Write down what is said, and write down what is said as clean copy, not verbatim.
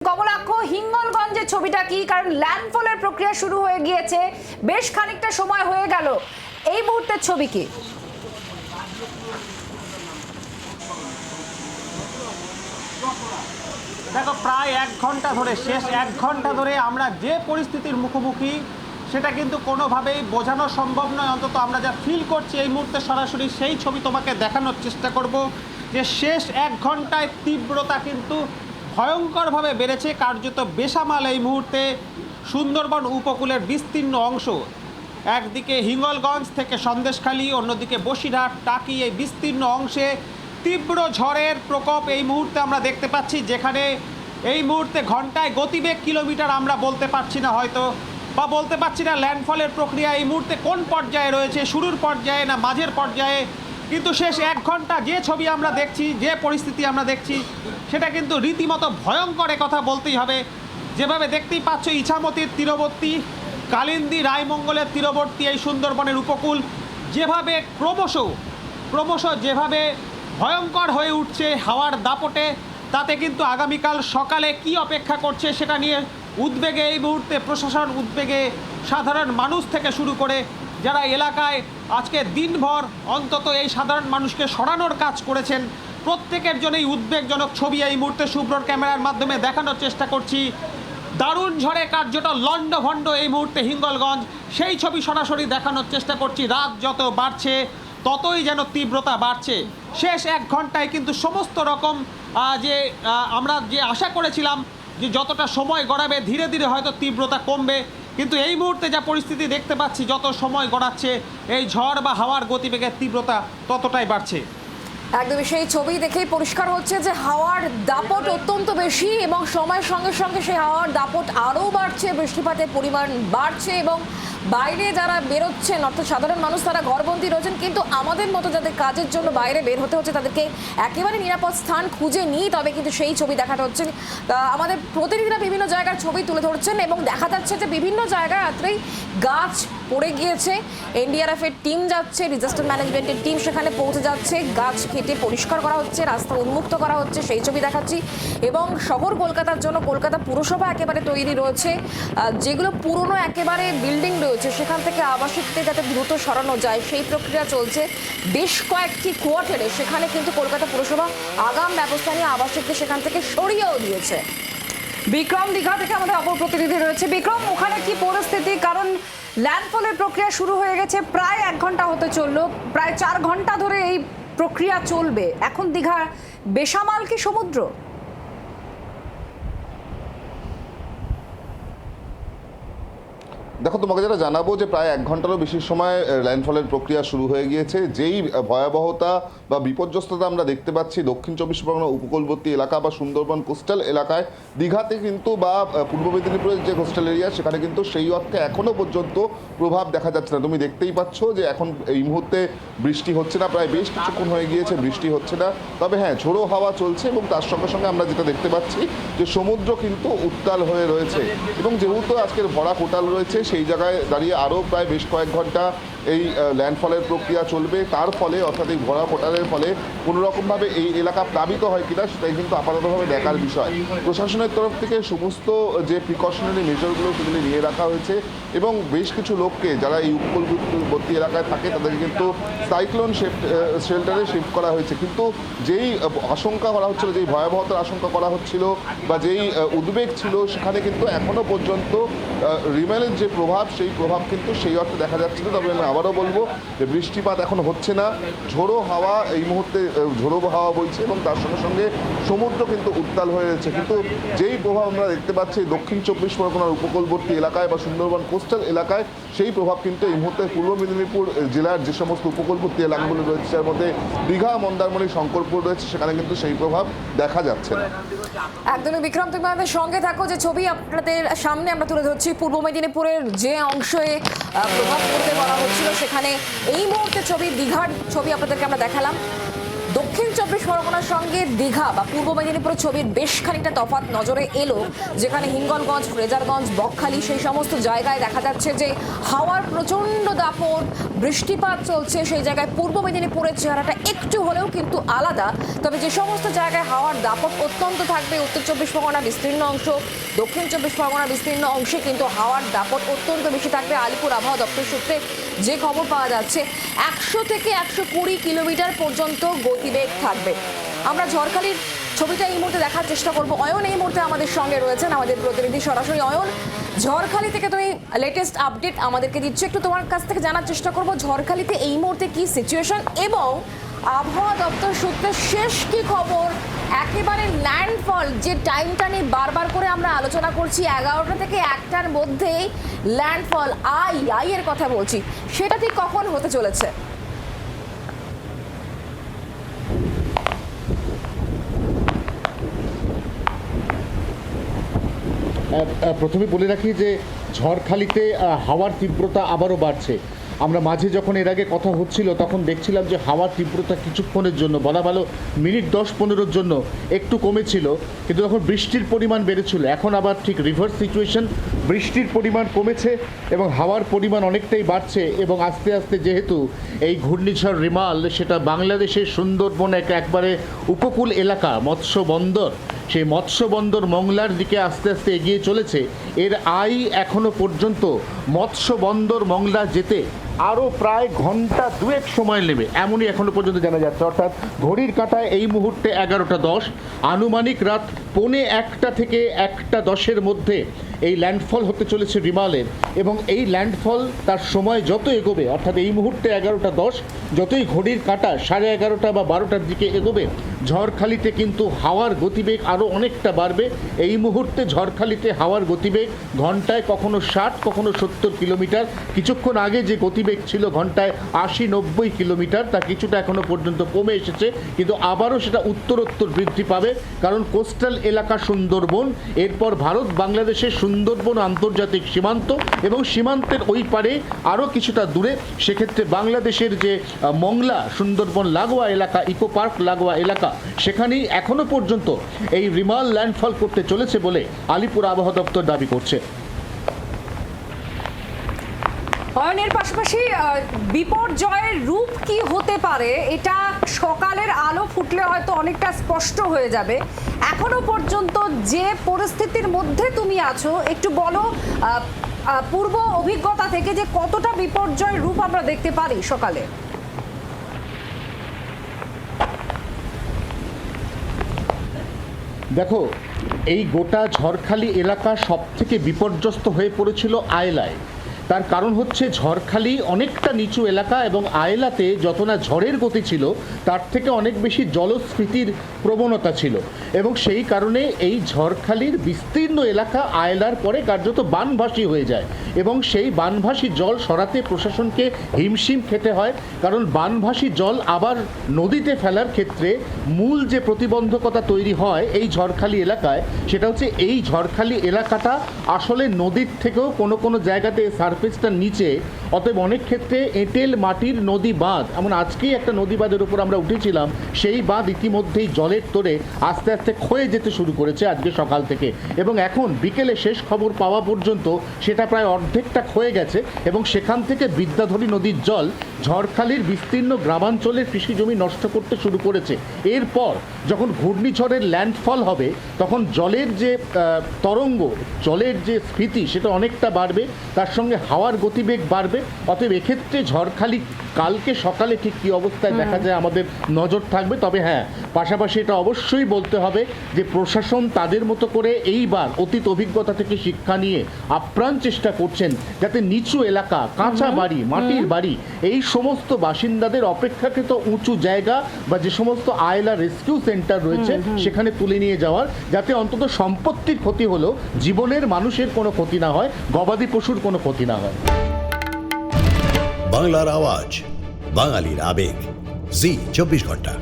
কমলাক্ষ, হিঙ্গলগঞ্জের ছবিটা কি? কারণ ল্যান্ডফলের প্রক্রিয়া শুরু হয়ে গিয়েছে, বেশ খানিকটা সময় হয়ে গেল। এই মুহূর্তের ছবি কি? দেখো, প্রায় 1 ঘন্টা ধরে, শেষ 1 ঘন্টা ধরে আমরা যে পরিস্থিতির মুখোমুখি সেটা কিন্তু কোনোভাবেই বোঝানো সম্ভব নয়। অন্তত আমরা যা ফিল করছি এই মুহূর্তে সরাসরি সেই ছবি তোমাকে দেখানোর চেষ্টা করব। যে শেষ 1 ঘন্টায় তীব্রতা কিন্তু ভয়ঙ্করভাবে বেড়েছে, কার্যত বেসামাল এই মুহূর্তে সুন্দরবন উপকূলের বিস্তীর্ণ অংশ। একদিকে হিঙ্গলগঞ্জ থেকে সন্দেশখালী, অন্যদিকে বসিরহাট, টাকি, এই বিস্তীর্ণ অংশে তীব্র ঝড়ের প্রকোপ এই মুহূর্তে আমরা দেখতে পাচ্ছি, যেখানে এই মুহূর্তে ঘন্টায় গতিবেগ কিলোমিটার আমরা বলতে পারছি না হয়তো, বা বলতে পারছি না ল্যান্ডফলের প্রক্রিয়া এই মুহূর্তে কোন পর্যায়ে রয়েছে, শুরুর পর্যায়ে না মাঝের পর্যায়ে। কিন্তু শেষ 1 ঘন্টা যে ছবি আমরা দেখছি, যে পরিস্থিতি আমরা দেখছি, সেটা কিন্তু রীতিমতো ভয়ঙ্কর, কথা বলতেই হবে। যেভাবে দেখতেই পাচ্ছ, ইছামতির তীরবর্তী, কালিন্দী, রায়মঙ্গলের তীরবর্তী এই সুন্দরবনের উপকূল যেভাবে ক্রমশ যেভাবে ভয়ঙ্কর হয়ে উঠছে হাওয়ার দাপটে, তাতে কিন্তু আগামীকাল সকালে কি অপেক্ষা করছে সেটা নিয়ে উদ্বেগে এই মুহূর্তে প্রশাসন, উদ্বেগে সাধারণ মানুষ থেকে শুরু করে যারা এলাকায় আজকে দিনভর অন্তত এই সাধারণ মানুষকে সরানোর কাজ করেছেন, প্রত্যেকের জন্যই উদ্বেগজনক ছবি এই মুহূর্তে শুভ্রর ক্যামেরার মাধ্যমে দেখানোর চেষ্টা করছি। দারুণ ঝড়ে কার্যত লণ্ডভণ্ড এই মুহূর্তে হিঙ্গলগঞ্জ, সেই ছবি সরাসরি দেখানোর চেষ্টা করছি। রাত যত বাড়ছে ততই যেন তীব্রতা বাড়ছে। শেষ 1 ঘন্টায় কিন্তু সমস্ত রকম আমরা যে আশা করেছিলাম যে যতটা সময় গড়াবে ধীরে ধীরে হয়তো তীব্রতা কমবে, কিন্তু এই মুহূর্তে যা পরিস্থিতি দেখতে পাচ্ছি, যত সময় গড়াচ্ছে এই ঝড় বা হাওয়ার গতিবেগের তীব্রতা ততটাই বাড়ছে। একদমই সেই ছবি দেখেই পরিষ্কার হচ্ছে যে হাওয়ার দাপট অত্যন্ত বেশি, এবং সময়ের সঙ্গে সঙ্গে সেই হাওয়ার দাপট আরও বাড়ছে, বৃষ্টিপাতের পরিমাণ বাড়ছে, এবং বাইরে যারা বেরোচ্ছেন অর্থাৎ সাধারণ মানুষ তারা ঘরবন্দি রয়েছেন, কিন্তু আমাদের মতো যাদের কাজের জন্য বাইরে বের হতে হচ্ছে তাদেরকে একেবারে নিরাপদ স্থান খুঁজে নিই তবে কিন্তু সেই ছবি দেখাতে হচ্ছে। আমাদের প্রতিনিধিরা বিভিন্ন জায়গার ছবি তুলে ধরছেন এবং দেখা যাচ্ছে যে বিভিন্ন জায়গায় রাত্রেই গাছ পড়ে গিয়েছে। এনডিআরএফের টিম যাচ্ছে, ডিজাস্টার ম্যানেজমেন্টের টিম সেখানে পৌঁছে যাচ্ছে, গাছ কেটে পরিষ্কার করা হচ্ছে, রাস্তা উন্মুক্ত করা হচ্ছে, সেই ছবি দেখাচ্ছি। এবং শহর কলকাতার জন্য কলকাতা পুরসভা একেবারে তৈরি রয়েছে, যেগুলো পুরনো একেবারে বিল্ডিং রয়েছে সেখান থেকে আবাসিকদের যাতে দ্রুত সরানো যায় সেই প্রক্রিয়া চলছে। বেশ কয়েকটি কোয়ার্টারে সেখানে কিন্তু কলকাতা পুরসভা আগাম ব্যবস্থা নিয়ে আবাসিকদের সেখান থেকে সরিয়েও দিয়েছে। বিক্রম দীঘা থেকে আমাদের অপর প্রতিনিধি রয়েছে। বিক্রম, ওখানে কি পরিস্থিতি? কারণ ল্যান্ডফলের প্রক্রিয়া শুরু হয়ে গেছে, প্রায় 1 ঘন্টা হতে চললো, প্রায় 4 ঘন্টা ধরে এই প্রক্রিয়া চলবে। এখন দীঘার বেসামাল কি সমুদ্র? দেখো, তোমাকে যেটা জানাবো যে প্রায় 1 ঘন্টারও বেশি সময় ল্যান্ডফলের প্রক্রিয়া শুরু হয়ে গিয়েছে। যেই ভয়াবহতা বা বিপর্যস্ততা আমরা দেখতে পাচ্ছি দক্ষিণ 24 পরগনা উপকূলবর্তী এলাকা বা সুন্দরবন কোস্টাল এলাকায়, দীঘাতে কিন্তু বা পূর্ব মেদিনীপুরের যে কোস্টাল এরিয়া সেখানে কিন্তু সেই অর্থে এখনও পর্যন্ত প্রভাব দেখা যাচ্ছে না। তুমি দেখতেই পাচ্ছ যে এখন এই মুহূর্তে বৃষ্টি হচ্ছে না, প্রায় বেশ কিছুক্ষণ হয়ে গিয়েছে বৃষ্টি হচ্ছে না। তবে হ্যাঁ, ঝোড়ো হাওয়া চলছে এবং তার সঙ্গে সঙ্গে আমরা যেটা দেখতে পাচ্ছি যে সমুদ্র কিন্তু উত্তাল হয়ে রয়েছে, এবং যেহেতু আজকের ভরা কোটাল রয়েছে সেই জায়গায় দাঁড়িয়ে আরও প্রায় বেশ কয়েক ঘন্টা এই ল্যান্ডফলের প্রক্রিয়া চলবে। তার ফলে অর্থাৎ এই ভরা কোটালের ফলে কোনোরকমভাবে এই এলাকা প্লাবিত হয় কিনা সেটাই কিন্তু আপাততভাবে দেখার বিষয়। প্রশাসনের তরফ থেকে সমস্ত যে প্রিকশনারি মেজারগুলো সেগুলি নিয়ে রাখা হয়েছে, এবং বেশ কিছু লোককে যারা এই উপকূলবর্তী এলাকায় থাকে তাদেরকে কিন্তু সাইক্লোন শেল্টারে শিফট করা হয়েছে। কিন্তু যেই আশঙ্কা করা হচ্ছিল, যেই ভয়াবহতার আশঙ্কা করা হচ্ছিল বা যেই উদ্বেগ ছিল, সেখানে কিন্তু এখনও পর্যন্ত রিমেলের যে প্রভাব সেই প্রভাব কিন্তু সেই অর্থে দেখা যাচ্ছে না। তবে আমি আবারও বলবো যে বৃষ্টিপাত এখন হচ্ছে না, ঝোড়ো হাওয়া এই মুহূর্তে ঝোড়ো হাওয়া বইছে এবং তার সঙ্গে সঙ্গে সমুদ্র কিন্তু উত্তাল হয়ে রয়েছে। কিন্তু যেই প্রভাব আমরা দেখতে পাচ্ছি দক্ষিণ 24 পরগনার উপকূলবর্তী এলাকায় বা সুন্দরবন কোস্টাল এলাকায়, সেই প্রভাব কিন্তু এই মুহূর্তে পূর্ব মেদিনীপুর জেলার যে সমস্ত উপকূলবর্তী এলাকাগুলো রয়েছে তার মধ্যে দীঘা, মন্দারমণি, শঙ্করপুর রয়েছে, সেখানে কিন্তু সেই প্রভাব দেখা যাচ্ছে না। একদমই বিক্রম, তুমি আমাদের সঙ্গে থাকো। যে ছবি আপনাদের সামনে আমরা তুলে ধরছি পূর্ব মেদিনীপুরের যে অংশে প্রভাব পড়তে বলা হচ্ছিল সেখানে এই মুহূর্তে ছবি, দীঘার ছবি আপনাদেরকে আমরা দেখালাম। দক্ষিণ চব্বিশ পরগনার সঙ্গে দীঘা বা পূর্ব মেদিনীপুর ছবির বেশ খানিকটা তফাৎ নজরে এলো, যেখানে হিঙ্গলগঞ্জ, ফ্রেজারগঞ্জ, বকখালি সেই সমস্ত জায়গায় দেখা যাচ্ছে যে হাওয়ার প্রচণ্ড দাপট, বৃষ্টিপাত চলছে। সেই জায়গায় পূর্ব মেদিনীপুরের চেহারাটা একটু হলেও কিন্তু আলাদা। তবে যে সমস্ত জায়গায় হাওয়ার দাপট অত্যন্ত থাকবে, উত্তর চব্বিশ পরগনা বিস্তীর্ণ অংশ, দক্ষিণ চব্বিশ পরগনা বিস্তীর্ণ অংশে কিন্তু হাওয়ার দাপট অত্যন্ত বেশি থাকবে। আলিপুর আবহাওয়া দপ্তর সূত্রে যে খবর পাওয়া যাচ্ছে 100 থেকে 120 কিলোমিটার পর্যন্ত গতিবেগ থাকবে। আমরা ঝড়খালির ছবিটা এই মুহূর্তে দেখার চেষ্টা করব। অয়ন এই মুহূর্তে আমাদের সঙ্গে রয়েছেন, আমাদের প্রতিনিধি সরাসরি। অয়ন, ঝড়খালি থেকে তুমি লেটেস্ট আপডেট আমাদেরকে দিচ্ছ, একটু তোমার কাছ থেকে জানার চেষ্টা করব ঝড়খালিতে এই মুহূর্তে কি সিচুয়েশন এবং আবহাওয়া দপ্তর সূত্রে শেষ কি খবর। একেবারে ল্যান্ডফল যে টাইমটা নিয়ে বারবার করে আমরা আলোচনা করছি, 11টা থেকে 1টার মধ্যেই ল্যান্ডফল, আই এর কথা বলছি, সেটা ঠিক কখন হতে চলেছে? প্রথমে বলে রাখি যে ঝড়খালিতে হাওয়ার তীব্রতা আবারও বাড়ছে। আমরা মাঝে যখন এর আগে কথা হচ্ছিল তখন দেখছিলাম যে হাওয়ার তীব্রতা কিছুক্ষণের জন্য, বলা ভালো মিনিট 10-15 জন্য একটু কমেছিল, কিন্তু তখন বৃষ্টির পরিমাণ বেড়েছিল। এখন আবার ঠিক রিভার্স সিচুয়েশন, বৃষ্টির পরিমাণ কমেছে এবং হাওয়ার পরিমাণ অনেকটাই বাড়ছে। এবং আস্তে আস্তে যেহেতু এই ঘূর্ণিঝড় রিমাল সেটা বাংলাদেশের সুন্দরবন একবারে উপকূল এলাকা, মৎস্য বন্দর, সেই মৎস্য বন্দর মংলার দিকে আস্তে আস্তে এগিয়ে চলেছে। এর এখনো পর্যন্ত মৎস্য বন্দর মংলা যেতে আরও প্রায় ঘন্টা 2 সময় নেবে, এমনই এখনো পর্যন্ত জানা যাচ্ছে। অর্থাৎ ঘড়ির কাঁটায় এই মুহূর্তে 11:10, আনুমানিক রাত 1:45 থেকে 1:10 মধ্যে এই ল্যান্ডফল হতে চলেছে রিমালের। এবং এই ল্যান্ডফল তার সময় যত এগোবে, অর্থাৎ এই মুহূর্তে 11:10, যতই ঘড়ির কাঁটা 11:30 বা 12টার দিকে এগোবে, ঝড়খালিতে কিন্তু হাওয়ার গতিবেগ আরও অনেকটা বাড়বে। এই মুহূর্তে ঝড়খালিতে হাওয়ার গতিবেগ ঘন্টায় কখনো 60, কখনো 70 কিলোমিটার। কিছুক্ষণ আগে যে গতিবেগ ছিল ঘন্টায় 80-90 কিলোমিটার, তা কিছুটা এখনো পর্যন্ত কমে এসেছে, কিন্তু আবারও সেটা উত্তরোত্তর বৃদ্ধি পাবে। কারণ কোস্টাল এলাকা সুন্দরবন, এরপর ভারত বাংলাদেশের সুন্দরবন আন্তর্জাতিক সীমান্ত এবং সীমান্তের ওই পারে আরও কিছুটা দূরে, সেক্ষেত্রে বাংলাদেশের যে মংলা সুন্দরবন লাগোয়া এলাকা, ইকো পার্ক লাগোয়া এলাকা, সেখানেই এখনো পর্যন্ত এই রিমাল ল্যান্ডফল করতে চলেছে বলে আলিপুর আবহাওয়া দপ্তর দাবি করছে। অয়নের পাশাপাশি বিপর্যয়ের রূপ কি হতে পারে এটা সকালের আলো ফুটলে হয়তো অনেকটা স্পষ্ট হয়ে যাবে। এখনো পর্যন্ত যে পরিস্থিতির মধ্যে তুমি আছো, একটু বলো পূর্ব অভিজ্ঞতা থেকে যে কতটা বিপর্যয়ের রূপ আমরা দেখতে পারি সকালে। দেখো, এই গোটা ঝড়খালি এলাকা সব থেকে বিপর্যস্ত হয়ে পড়েছিল আয়লায়। তার কারণ হচ্ছে ঝড়খালি অনেকটা নিচু এলাকা এবং আয়লাতে যত না ঝড়ের গতি ছিল তার থেকে অনেক বেশি জলস্ফীতির প্রবণতা ছিল, এবং সেই কারণে এই ঝড়খালির বিস্তীর্ণ এলাকা আয়লার পরে কার্যত বানভাসী হয়ে যায় এবং সেই বানভাসী জল সরাতে প্রশাসনকে হিমশিম খেতে হয়। কারণ বানভাসী জল আবার নদীতে ফেলার ক্ষেত্রে মূল যে প্রতিবন্ধকতা তৈরি হয় এই ঝড়খালি এলাকায়, সেটা হচ্ছে এই ঝড়খালি এলাকাটা আসলে নদীর থেকেও কোনো কোনো জায়গাতে সারফেসটার নিচে, অতএব অনেক ক্ষেত্রে এঁটেল মাটির নদী বাঁধ, এমন আজকেই একটা নদী বাঁধের উপর আমরা উঠেছিলাম, সেই বাঁধ ইতিমধ্যেই জলের তোড়ে আস্তে আস্তে ক্ষয়ে যেতে শুরু করেছে আজকে সকাল থেকে, এবং এখন বিকেলে শেষ খবর পাওয়া পর্যন্ত সেটা প্রায় অর্ধেকটা ক্ষয়ে গেছে। এবং সেখান থেকে বিদ্যাধরী নদীর জল ঝড়খালির বিস্তীর্ণ গ্রামাঞ্চলের কৃষি জমি নষ্ট করতে শুরু করেছে। এরপর যখন ঘূর্ণিঝড়ের ল্যান্ডফল হবে তখন জলের যে তরঙ্গ, জলের যে স্ফীতি সেটা অনেকটা বাড়বে, তার সঙ্গে হাওয়ার গতিবেগ বাড়বে। অতএব এক্ষেত্রে ঝড়খালি কালকে সকালে ঠিক কী অবস্থায় দেখা যায় আমাদের নজর থাকবে। তবে হ্যাঁ, পাশাপাশি এটা অবশ্যই বলতে হবে যে প্রশাসন তাদের মতো করে এইবার অতীত অভিজ্ঞতা থেকে শিক্ষা নিয়ে আপ্রাণ চেষ্টা করছেন যাতে নিচু এলাকা, কাঁচা বাড়ি, মাটির বাড়ি, এই সমস্ত বাসিন্দাদের অপেক্ষাকৃত উঁচু জায়গা বা যে সমস্ত আয়লা রেস্কিউ সেন্টার রয়েছে সেখানে তুলে নিয়ে যাওয়ার, যাতে অন্তত সম্পত্তির ক্ষতি হলেও জীবনের, মানুষের কোনো ক্ষতি না হয়, গবাদি পশুর কোনো ক্ষতি না হয়। বাংলার আওয়াজ, বাঙালির আবেগ, জি 24 ঘন্টা।